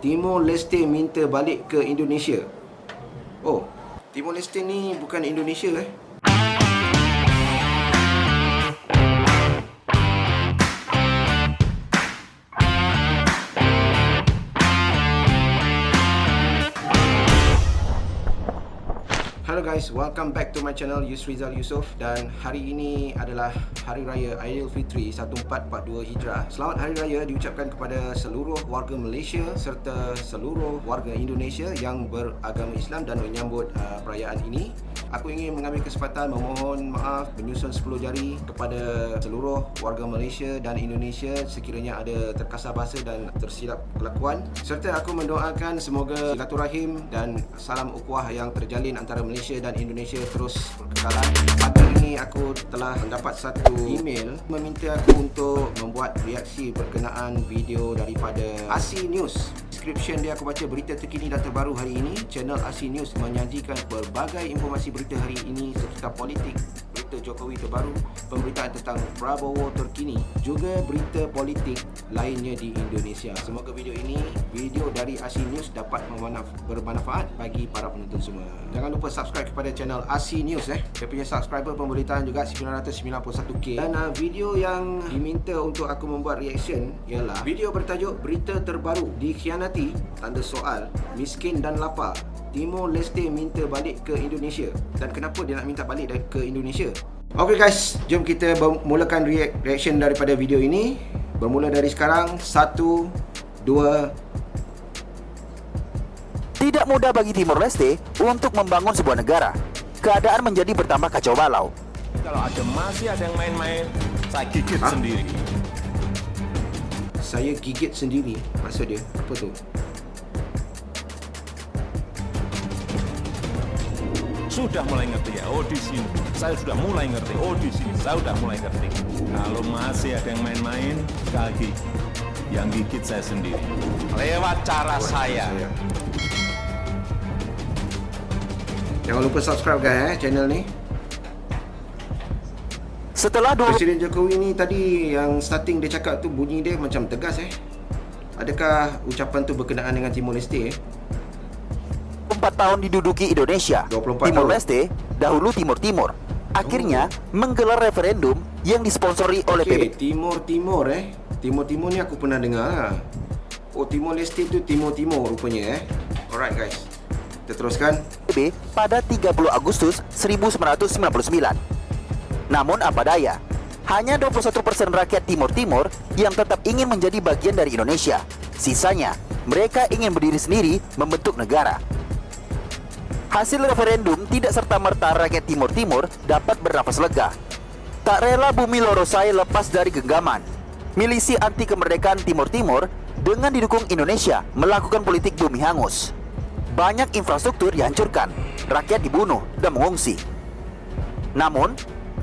Timor Leste minta balik ke Indonesia. Oh, Timor Leste ni bukan Indonesia Hello guys, welcome back to my channel Yusrizal Yusof. Dan hari ini adalah Hari Raya Aidilfitri 1442 Hijrah. Selamat Hari Raya diucapkan kepada seluruh warga Malaysia serta seluruh warga Indonesia yang beragama Islam dan menyambut perayaan ini. Aku ingin mengambil kesempatan memohon maaf menyusun 10 jari kepada seluruh warga Malaysia dan Indonesia sekiranya ada terkasar bahasa dan tersilap kelakuan, serta aku mendoakan semoga silaturahim dan salam ukhuwah yang terjalin antara Malaysia dan Indonesia terus berkekalan. Pagi ini aku telah mendapat satu email meminta aku untuk membuat reaksi berkenaan video daripada ASI News. Description dia aku baca berita terkini dan terbaru hari ini. Channel ASI News menyajikan pelbagai informasi berita hari ini seputar politik, berita Jokowi terbaru, pemberitaan tentang Prabowo terkini, juga berita politik lainnya di Indonesia. Semoga video ini, video dari ASI News dapat bermanfaat bagi para penonton semua. Jangan lupa subscribe kepada channel ASI News Dia punya subscriber pemberitaan juga 991k. Dan video yang diminta untuk aku membuat reaction ialah video bertajuk berita terbaru dikhianati tanda soal miskin dan lapar. Timor Leste minta balik ke Indonesia. Dan kenapa dia nak minta balik ke Indonesia? Okay guys, jom kita mulakan reaction daripada video ini. Bermula dari sekarang. 1, 2. Tidak mudah bagi Timor Leste untuk membangun sebuah negara. Keadaan menjadi bertambah kacau balau. Kalau masih ada yang main-main, saya gigit sendiri. Saya gigit sendiri? Maksud dia apa tu? Sudah mulai ngerti ya, oh di sini saya sudah mulai ngerti, oh di sini saya sudah mulai ngerti. Kalau masih ada yang main-main, sekali yang gigit saya sendiri lewat cara saya. Jangan lupa subscribe guys channel ni. Setelah Presiden Jokowi ni tadi yang starting dia cakap tu bunyi dia macam tegas Adakah ucapan tu berkenaan dengan Timor Leste 4 tahun diduduki Indonesia, 24 Timor tahun. Leste, dahulu Timur-Timur, akhirnya menggelar referendum yang disponsori oleh PBB. Timur-Timur Timur-Timur ni aku pernah dengar Oh, Timor Leste tu Timur-Timur rupanya Alright guys, kita teruskan. Pada 30 Agustus 1999. Namun apa daya, hanya 21% rakyat Timur-Timur yang tetap ingin menjadi bagian dari Indonesia. Sisanya, mereka ingin berdiri sendiri membentuk negara. Hasil referendum tidak serta-merta rakyat Timur-Timur dapat bernafas lega. Tak rela bumi Lorosai lepas dari genggaman, milisi anti kemerdekaan Timur-Timur dengan didukung Indonesia melakukan politik bumi hangus. Banyak infrastruktur dihancurkan, rakyat dibunuh dan mengungsi. Namun,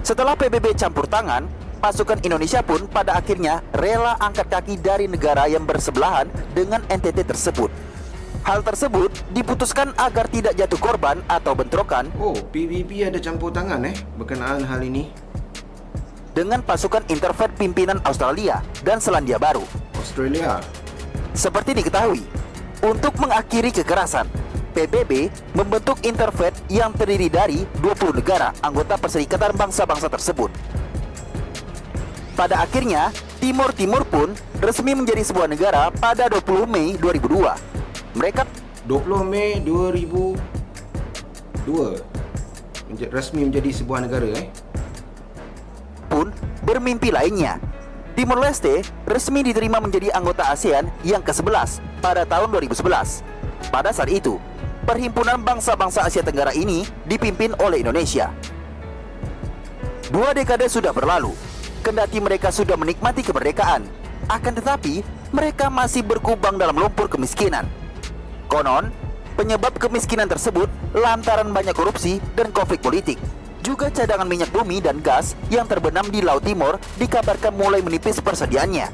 setelah PBB campur tangan, pasukan Indonesia pun pada akhirnya rela angkat kaki dari negara yang bersebelahan dengan NTT tersebut. Hal tersebut diputuskan agar tidak jatuh korban atau bentrokan. Oh, PBB ada campur tangan berkenaan hal ini Dengan pasukan interven pimpinan Australia dan Selandia Baru. Australia. Seperti diketahui, untuk mengakhiri kekerasan, PBB membentuk interven yang terdiri dari 20 negara anggota Perserikatan Bangsa-Bangsa tersebut. Pada akhirnya, Timur-Timur pun resmi menjadi sebuah negara pada 20 Mei 2002. Mereka 20 Mei 2002 resmi menjadi sebuah negara pun bermimpi lainnya. Timor Leste resmi diterima menjadi anggota ASEAN yang ke-11 pada tahun 2011. Pada saat itu, Perhimpunan Bangsa-Bangsa Asia Tenggara ini dipimpin oleh Indonesia. 2 dekade sudah berlalu, kendati mereka sudah menikmati kemerdekaan, akan tetapi mereka masih berkubang dalam lumpur kemiskinan. Konon, penyebab kemiskinan tersebut lantaran banyak korupsi dan konflik politik. Juga cadangan minyak bumi dan gas yang terbenam di Laut Timur dikabarkan mulai menipis persediaannya.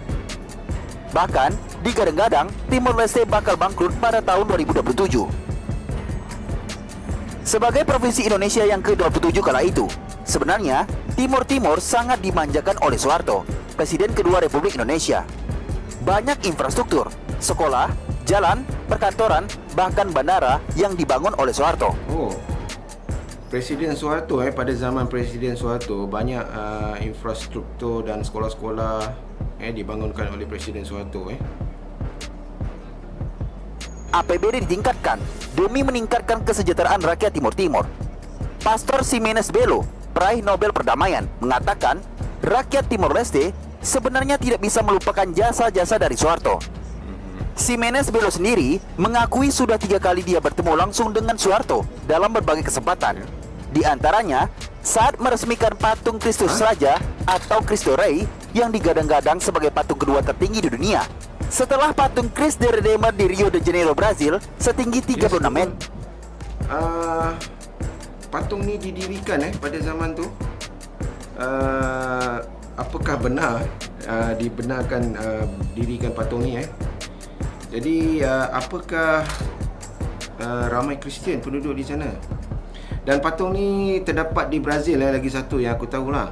Bahkan, digadang-gadang Timor Leste bakal bangkrut pada tahun 2027. Sebagai provinsi Indonesia yang ke-27 kala itu, sebenarnya Timur-Timur sangat dimanjakan oleh Soeharto, Presiden kedua Republik Indonesia. Banyak infrastruktur, sekolah, jalan, perkantoran, bahkan bandara yang dibangun oleh Soeharto. Oh, Presiden Soeharto pada zaman Presiden Soeharto banyak infrastruktur dan sekolah-sekolah dibangunkan oleh Presiden Soeharto. APBD ditingkatkan demi meningkatkan kesejahteraan rakyat Timur Timur. Pastor Ximenes Belo, peraih Nobel Perdamaian, mengatakan rakyat Timor Leste sebenarnya tidak bisa melupakan jasa-jasa dari Soeharto. Ximenes Belo sendiri mengakui sudah 3 kali dia bertemu langsung dengan Soeharto dalam berbagai kesempatan. Di antaranya saat meresmikan patung Kristus Raja atau Cristo Rei yang digadang-gadang sebagai patung kedua tertinggi di dunia, setelah patung Cristo Redeemer di Rio de Janeiro, Brazil, setinggi 36 meter. Patung ni didirikan pada zaman tu. Apakah benar dibenarkan dirikan patung ni? Jadi apakah ramai Kristian penduduk di sana? Dan patung ni terdapat di Brazil lagi satu yang aku tahulah.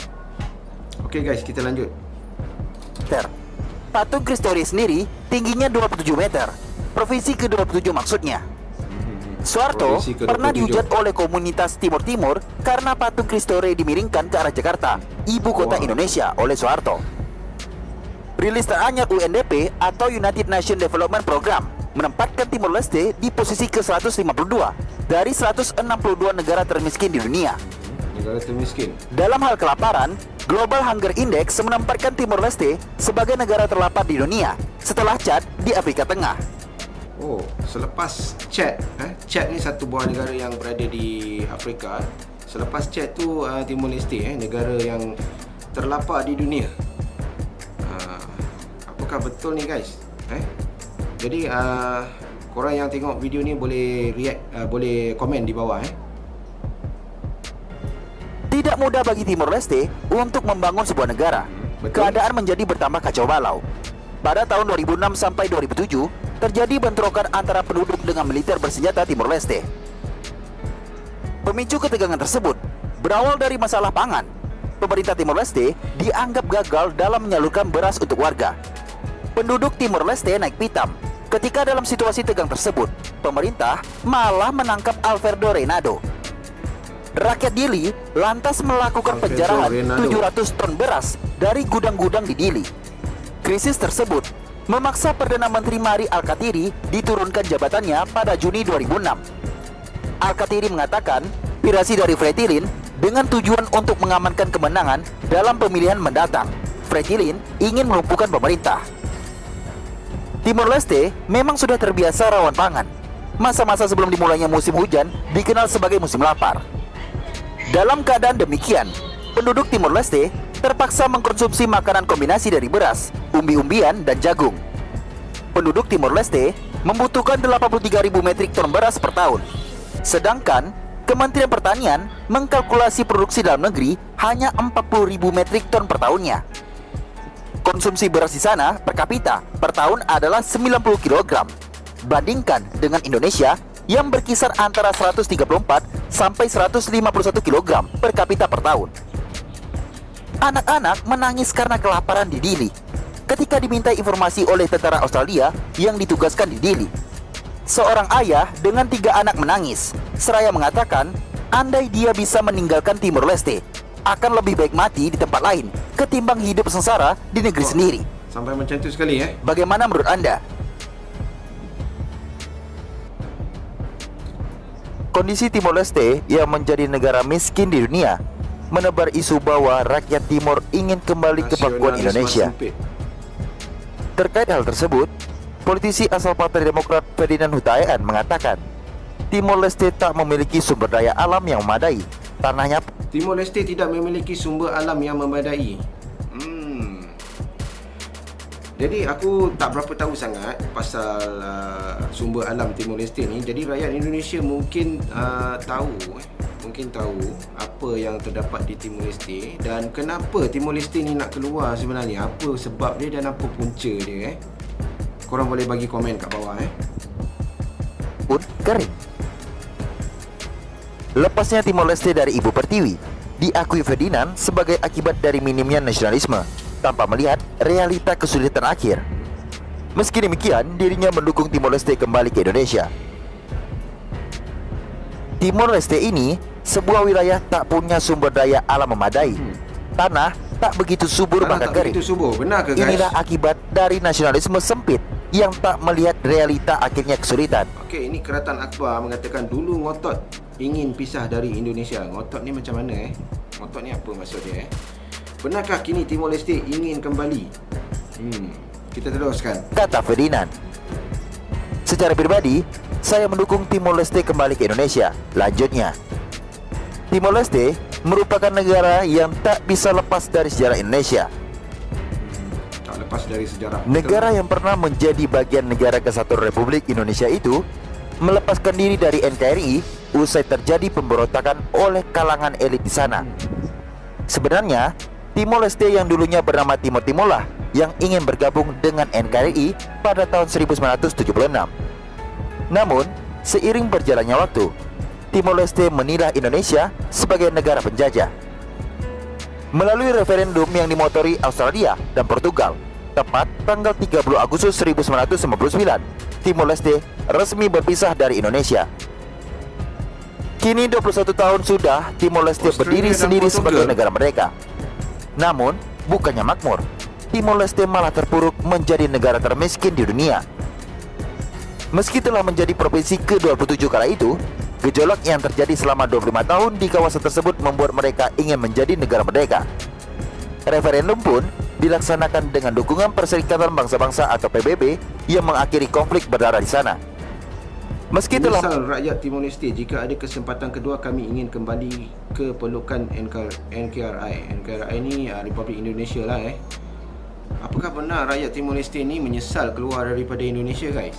Okey guys, kita lanjut. Patung Cristo Rei sendiri tingginya 27 meter. Provinsi ke-27 maksudnya. Soeharto pernah dihujat oleh komunitas Timur Timur karena patung Cristo Rei dimiringkan ke arah Jakarta, ibu kota Indonesia, oleh Soeharto. Rilis teranyar UNDP atau United Nations Development Program menempatkan Timor Leste di posisi ke-152 dari 162 negara termiskin di dunia. Negara termiskin. Dalam hal kelaparan, Global Hunger Index menempatkan Timor Leste sebagai negara terlapar di dunia setelah Chad di Afrika Tengah. Oh, selepas Chad, Chad ni satu buah negara yang berada di Afrika. Selepas Chad tu Timor Leste, negara yang terlapar di dunia. Apakah betul ni guys? Jadi korang yang tengok video ni boleh react, boleh komen di bawah. Tidak mudah bagi Timor Leste untuk membangun sebuah negara. Betul. Keadaan menjadi bertambah kacau balau. Pada tahun 2006 sampai 2007 terjadi bentrokan antara penduduk dengan militer bersenjata Timor Leste. Pemicu ketegangan tersebut berawal dari masalah pangan. Pemerintah Timor Leste dianggap gagal dalam menyalurkan beras untuk warga. Penduduk Timor Leste naik pitam. Ketika dalam situasi tegang tersebut, pemerintah malah menangkap Alfredo Reinado. Rakyat Dili lantas melakukan penjarahan 700 ton beras dari gudang-gudang di Dili. Krisis tersebut memaksa Perdana Menteri Mari Alkatiri diturunkan jabatannya pada Juni 2006. Alkatiri mengatakan aspirasi dari Fretilin dengan tujuan untuk mengamankan kemenangan dalam pemilihan mendatang. Fretilin ingin melumpuhkan pemerintah. Timor Leste memang sudah terbiasa rawan pangan. Masa-masa sebelum dimulainya musim hujan dikenal sebagai musim lapar. Dalam keadaan demikian, penduduk Timor Leste terpaksa mengkonsumsi makanan kombinasi dari beras, umbi-umbian, dan jagung. Penduduk Timor Leste membutuhkan 83.000 metrik ton beras per tahun. Sedangkan Kementerian Pertanian mengkalkulasi produksi dalam negeri hanya 40.000 metrik ton per tahunnya. Konsumsi beras di sana per kapita per tahun adalah 90 kg. Bandingkan dengan Indonesia yang berkisar antara 134 sampai 151 kg per kapita per tahun. Anak-anak menangis karena kelaparan di Dili ketika diminta informasi oleh tentara Australia yang ditugaskan di Dili. Seorang ayah dengan 3 anak menangis seraya mengatakan andai dia bisa meninggalkan Timor Leste, akan lebih baik mati di tempat lain ketimbang hidup sengsara di negeri sendiri. Sampai macam tu sekali Bagaimana menurut Anda? Kondisi Timor Leste yang menjadi negara miskin di dunia menebar isu bahwa rakyat Timor ingin kembali ke pangkuan Indonesia. Terkait hal tersebut, politisi asal Partai Demokrat Ferdinand Hutain mengatakan Timor Leste tak memiliki sumber daya alam yang memadai. Tanahnya Timor Leste tidak memiliki sumber alam yang memadai. Jadi aku tak berapa tahu sangat pasal sumber alam Timor Leste ni. Jadi rakyat Indonesia mungkin tahu apa yang terdapat di Timor Leste dan kenapa Timor Leste ni nak keluar sebenarnya, apa sebab dia dan apa punca dia. Korang boleh bagi komen kat bawah pun kering. Lepasnya Timor Leste dari Ibu Pertiwi diakui Ferdinand sebagai akibat dari minimnya nasionalisme tanpa melihat realita kesulitan akhir. Meski demikian, dirinya mendukung Timor Leste kembali ke Indonesia. Timor Leste ini sebuah wilayah tak punya sumber daya alam memadai. Tanah tak begitu subur Tanah bahkan tak kering. begitu subur. Benar ke guys? Inilah akibat dari nasionalisme sempit yang tak melihat realita akhirnya kesulitan. Okey, ini Kerajaan Akbar mengatakan dulu ngotot ingin pisah dari Indonesia. Ngotot ni macam mana Ngotot ni apa maksud dia Benarkah kini Timor Leste ingin kembali? Kita teruskan. Kata Ferdinand. Secara pribadi, saya mendukung Timor Leste kembali ke Indonesia. Lanjutnya, Timor Leste merupakan negara yang tak bisa lepas dari sejarah Indonesia. Tak lepas dari sejarah. Negara yang pernah menjadi bagian negara kesatuan Republik Indonesia itu melepaskan diri dari NKRI usai terjadi pemberontakan oleh kalangan elit di sana. Sebenarnya, Timor Leste yang dulunya bernama Timor Timor lah yang ingin bergabung dengan NKRI pada tahun 1976. Namun, seiring berjalannya waktu, Timor Leste menilai Indonesia sebagai negara penjajah. Melalui referendum yang dimotori Australia dan Portugal, tepat tanggal 30 Agustus 1999, Timor Leste resmi berpisah dari Indonesia. Kini 21 tahun sudah Timor Leste berdiri sendiri sebagai negara merdeka. Namun, bukannya makmur, Timor Leste malah terpuruk menjadi negara termiskin di dunia. Meski telah menjadi provinsi ke-27 kala itu, gejolak yang terjadi selama 25 tahun di kawasan tersebut membuat mereka ingin menjadi negara merdeka. Referendum pun dilaksanakan dengan dukungan Perserikatan Bangsa-Bangsa atau PBB yang mengakhiri konflik berdarah di sana. Meski telah rakyat Timor Leste, jika ada kesempatan kedua kami ingin kembali ke pelukan NKRI. NKRI ni Republik Indonesia lah Apakah benar rakyat Timor Leste ni menyesal keluar daripada Indonesia guys?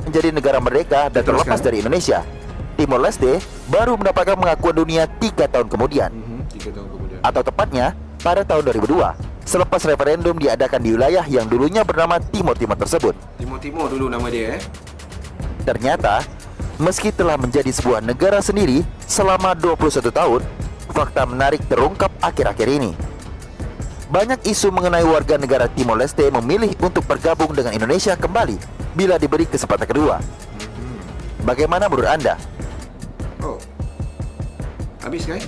Menjadi negara merdeka dan terlepas dari Indonesia, Timor Leste baru mendapatkan pengakuan dunia 3 tahun kemudian. 3 tahun kemudian. Atau tepatnya pada tahun 2002, selepas referendum diadakan di wilayah yang dulunya bernama Timor Timor tersebut. Timor Timor dulu nama dia Ternyata, meski telah menjadi sebuah negara sendiri selama 21 tahun, fakta menarik terungkap akhir-akhir ini. Banyak isu mengenai warga negara Timor Leste memilih untuk bergabung dengan Indonesia kembali bila diberi kesempatan kedua. Bagaimana menurut Anda? Oh, habis guys.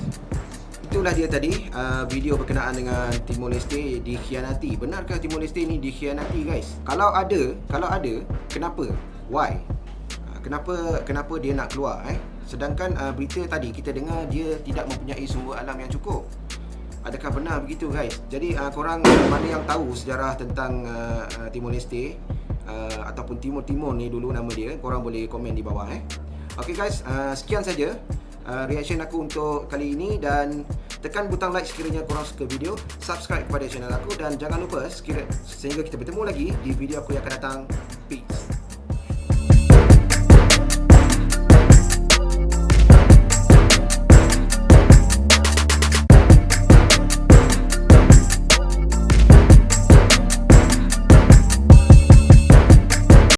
Itulah dia tadi video berkenaan dengan Timor Leste dikhianati. Benarkah Timor Leste ni dikhianati guys? Kalau ada, kenapa? Why? Kenapa dia nak keluar Sedangkan berita tadi kita dengar dia tidak mempunyai sumber alam yang cukup. Adakah benar begitu guys? Jadi korang mana yang tahu sejarah tentang Timor Leste ataupun Timor Timor ni dulu nama dia, korang boleh komen di bawah Okay guys, sekian saja reaction aku untuk kali ini, dan tekan butang like sekiranya korang suka video, subscribe kepada channel aku, dan jangan lupa sehingga kita bertemu lagi di video aku yang akan datang. Peace.